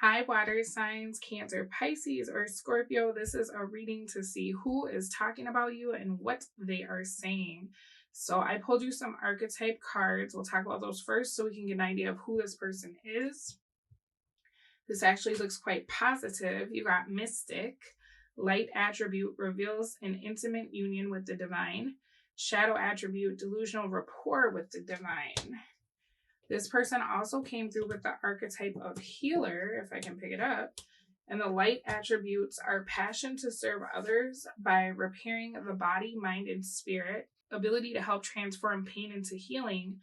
Hi, water signs, Cancer, Pisces, or Scorpio. This is a reading to see who is talking about you and what they are saying. So, I pulled you some archetype cards. We'll talk about those first so we can get an idea of who this person is. This actually looks quite positive. You got Mystic. Light attribute reveals an intimate union with the divine. Shadow attribute, delusional rapport with the divine. This person also came through with the archetype of healer, if I can pick it up. And the light attributes are passion to serve others by repairing the body, mind, and spirit, ability to help transform pain into healing.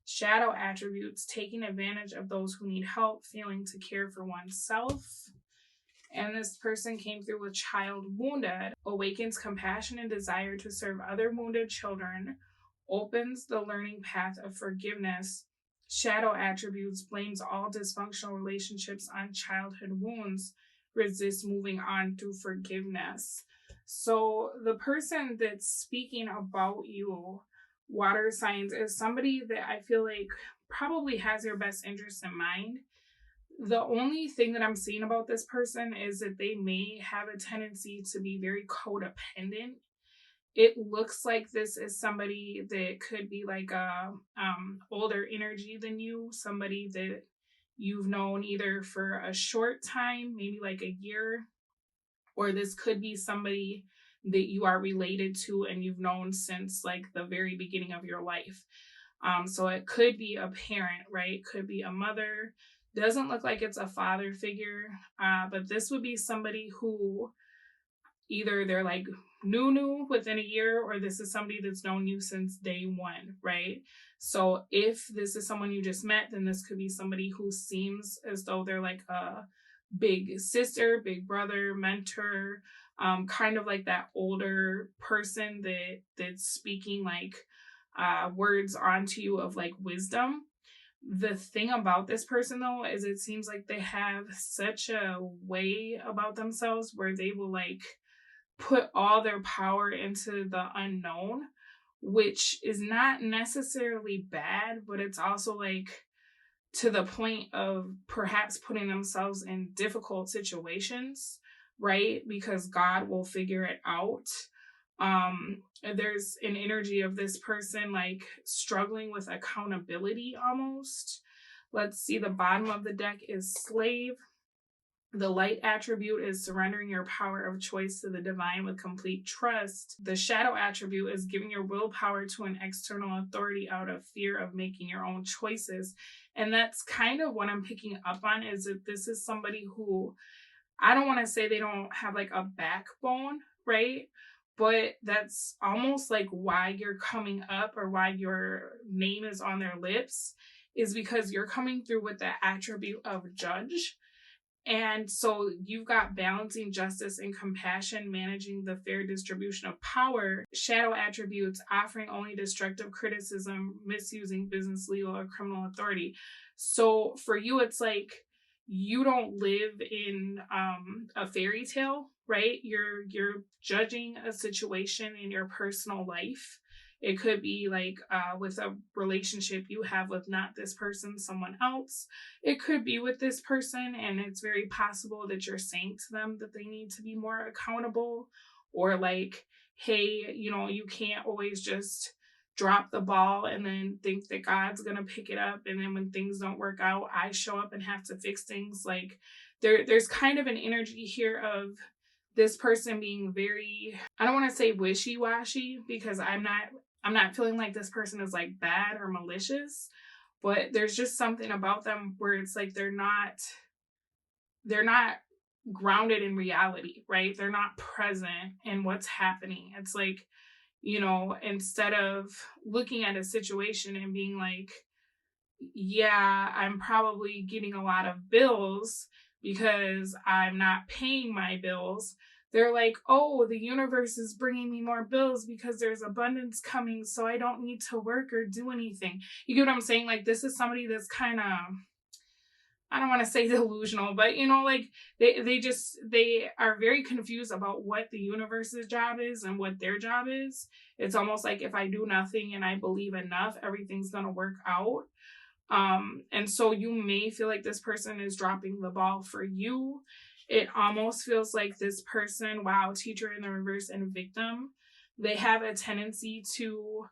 Shadow attributes, taking advantage of those who need help, failing to care for oneself. And this person came through with child wounded, awakens compassion and desire to serve other wounded children, opens the learning path of forgiveness. Shadow attributes, blames all dysfunctional relationships on childhood wounds, resists moving on through forgiveness. So the person that's speaking about you, water signs, is somebody that I feel like probably has your best interest in mind. The only thing that I'm seeing about this person is that they may have a tendency to be very codependent. It looks like this is somebody that could be like a older energy than you, somebody that you've known either for a short time, maybe like a year, or this could be somebody that you are related to and you've known since like the very beginning of your life. So it could be a parent, right? Could be a mother. Doesn't look like it's a father figure, but this would be somebody who either they're like new within a year, or this is somebody that's known you since day one, right? So if this is someone you just met, then this could be somebody who seems as though they're like a big sister, big brother, mentor, kind of like that older person that's speaking like words onto you of like wisdom. The thing about this person though is it seems like they have such a way about themselves where they will like put all their power into the unknown, which is not necessarily bad, but it's also like to the point of perhaps putting themselves in difficult situations, right? Because God will figure it out. There's an energy of this person like struggling with accountability almost. Let's see, the bottom of the deck is slave. The light attribute is surrendering your power of choice to the divine with complete trust. The shadow attribute is giving your willpower to an external authority out of fear of making your own choices. And that's kind of what I'm picking up on, is that this is somebody who, I don't want to say they don't have like a backbone, right? But that's almost like why you're coming up, or why your name is on their lips, is because you're coming through with the attribute of judge. And so you've got balancing justice and compassion, managing the fair distribution of power. Shadow attributes, offering only destructive criticism, misusing business, legal, or criminal authority. So for you, it's like you don't live in a fairy tale, right? You're judging a situation in your personal life. It could be like with a relationship you have with not this person, someone else. It could be with this person, and it's very possible that you're saying to them that they need to be more accountable, or like, hey, you can't always just drop the ball and then think that God's going to pick it up. And then when things don't work out, I show up and have to fix things. Like there's kind of an energy here of this person being very, I don't want to say wishy-washy, because I'm not feeling like this person is like bad or malicious, but there's just something about them where it's like they're not grounded in reality, right? They're not present in what's happening. It's like, instead of looking at a situation and being like, yeah, I'm probably getting a lot of bills because I'm not paying my bills, they're like, oh, the universe is bringing me more bills because there's abundance coming, so I don't need to work or do anything. You get what I'm saying? Like, this is somebody that's kind of, I don't want to say delusional, but like they are very confused about what the universe's job is and what their job is. It's almost like if I do nothing and I believe enough, everything's going to work out. And so you may feel like this person is dropping the ball for you. It almost feels like this person, wow, teacher in the reverse and victim, they have a tendency to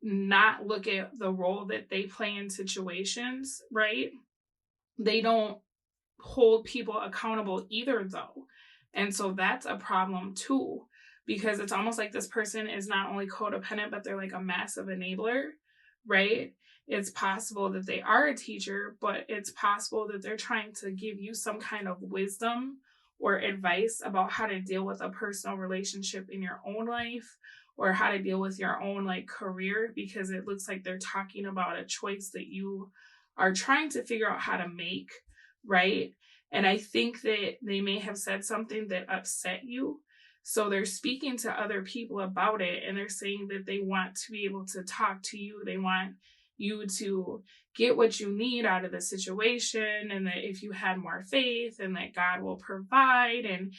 not look at the role that they play in situations, right? They don't hold people accountable either, though. And so that's a problem too, because it's almost like this person is not only codependent, but they're like a massive enabler, right? It's possible that they are a teacher, but it's possible that they're trying to give you some kind of wisdom or advice about how to deal with a personal relationship in your own life, or how to deal with your own like career, because it looks like they're talking about a choice that you are trying to figure out how to make, right? And I think that they may have said something that upset you. So they're speaking to other people about it, and they're saying that they want to be able to talk to you. They want you to get what you need out of the situation, and that if you had more faith and that God will provide. And,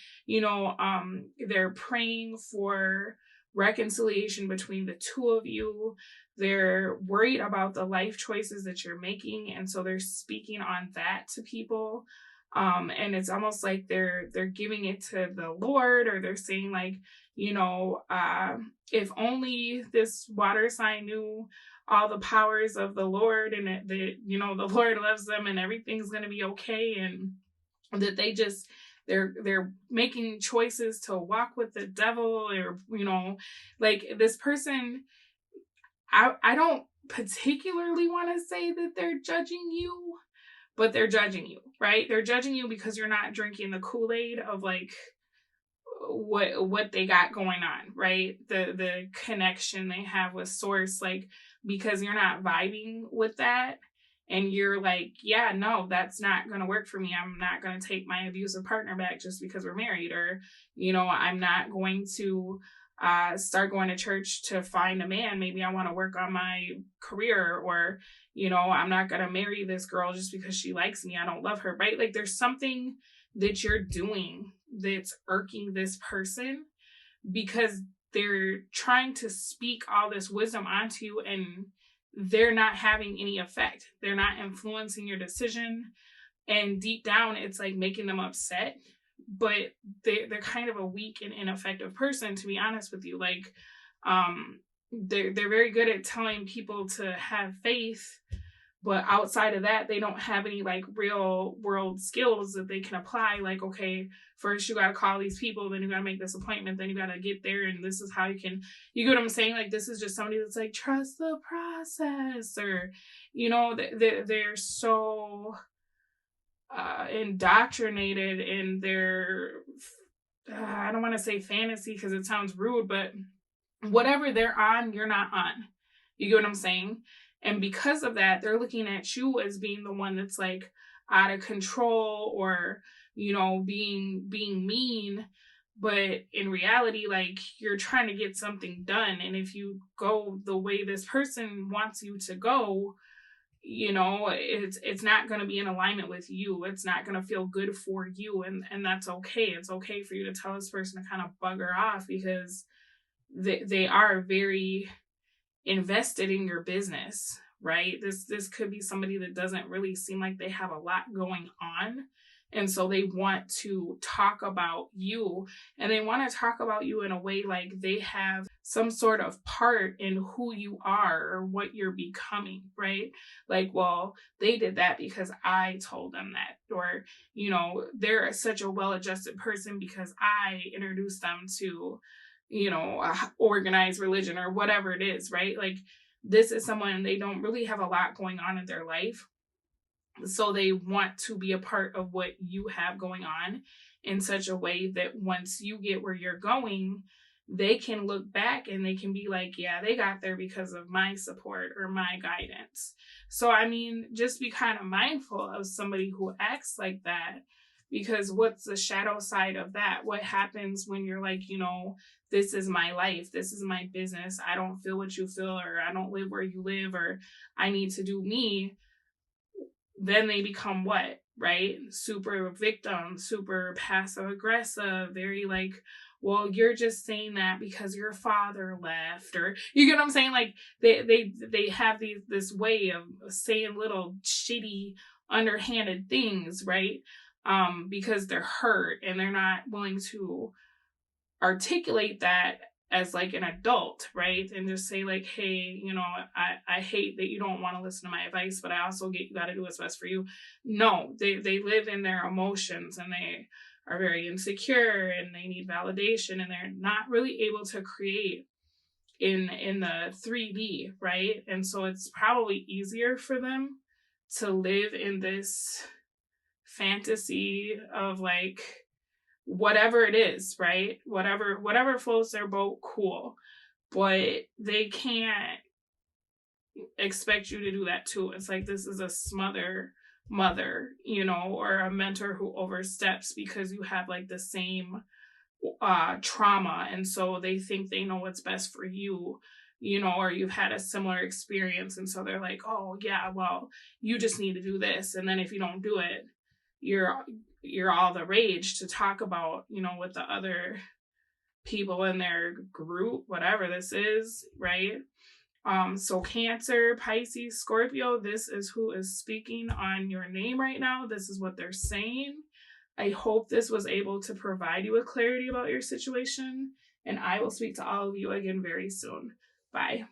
they're praying for reconciliation between the two of you. They're worried about the life choices that you're making. And so they're speaking on that to people. And it's almost like they're giving it to the Lord, or they're saying like, if only this water sign knew all the powers of the Lord, and the Lord loves them and everything's going to be okay. And that they're making choices to walk with the devil, or, like this person, I don't particularly want to say that they're judging you, but they're judging you, right? They're judging you because you're not drinking the Kool-Aid of like what they got going on, right? The connection they have with source, like, because you're not vibing with that, and you're like, yeah, no, that's not going to work for me. I'm not going to take my abusive partner back just because we're married, or, I'm not going to start going to church to find a man. Maybe I want to work on my career, or, I'm not going to marry this girl just because she likes me. I don't love her, right? Like there's something that you're doing that's irking this person, because they're trying to speak all this wisdom onto you, and they're not having any effect. They're not influencing your decision. And deep down, it's like making them upset. But they're kind of a weak and ineffective person, to be honest with you. Like, they're very good at telling people to have faith, but outside of that, they don't have any like real world skills that they can apply. Like, okay, first you got to call these people, then you got to make this appointment, then you got to get there, and this is how you get what I'm saying? Like, this is just somebody that's like, trust the process, or, they're so indoctrinated in their, I don't want to say fantasy because it sounds rude, but whatever they're on, you're not on. You get what I'm saying? And because of that, they're looking at you as being the one that's like out of control, or, being mean. But in reality, like, you're trying to get something done. And if you go the way this person wants you to go, it's not going to be in alignment with you. It's not going to feel good for you. And that's okay. It's okay for you to tell this person to kind of bugger off, because they are very invested in your business, right? This could be somebody that doesn't really seem like they have a lot going on. And so they want to talk about you, and they want to talk about you in a way like they have some sort of part in who you are or what you're becoming, right? Like, well, they did that because I told them that, or, they're such a well-adjusted person because I introduced them to, organized religion, or whatever it is, right? Like, this is someone, they don't really have a lot going on in their life. So they want to be a part of what you have going on in such a way that once you get where you're going, they can look back and they can be like, yeah, they got there because of my support or my guidance. So, I mean, just be kind of mindful of somebody who acts like that, because what's the shadow side of that? What happens when you're like, this is my life, this is my business, I don't feel what you feel, or I don't live where you live, or I need to do me. Then they become what, right? Super victim, super passive aggressive, very like well, you're just saying that because your father left, or you get what I'm saying? Like they have this way of saying little shitty, underhanded things, right? Because they're hurt and they're not willing to articulate that as like an adult, right? And just say like, hey, I hate that you don't want to listen to my advice, but I also get you got to do what's best for you. No, they live in their emotions and they are very insecure and they need validation and they're not really able to create in the 3D, right? And so it's probably easier for them to live in this fantasy of like whatever it is, right? Whatever floats their boat, cool. But they can't expect you to do that too. It's like this is a smother mother, or a mentor who oversteps because you have like the same trauma, and so they think they know what's best for you, or you've had a similar experience, and so they're like, oh yeah, well, you just need to do this, and then if you don't do it, you're all the rage to talk about, with the other people in their group, whatever this is, right? So Cancer, Pisces, Scorpio, this is who is speaking on your name right now. This is what they're saying. I hope this was able to provide you with clarity about your situation, and I will speak to all of you again very soon. Bye.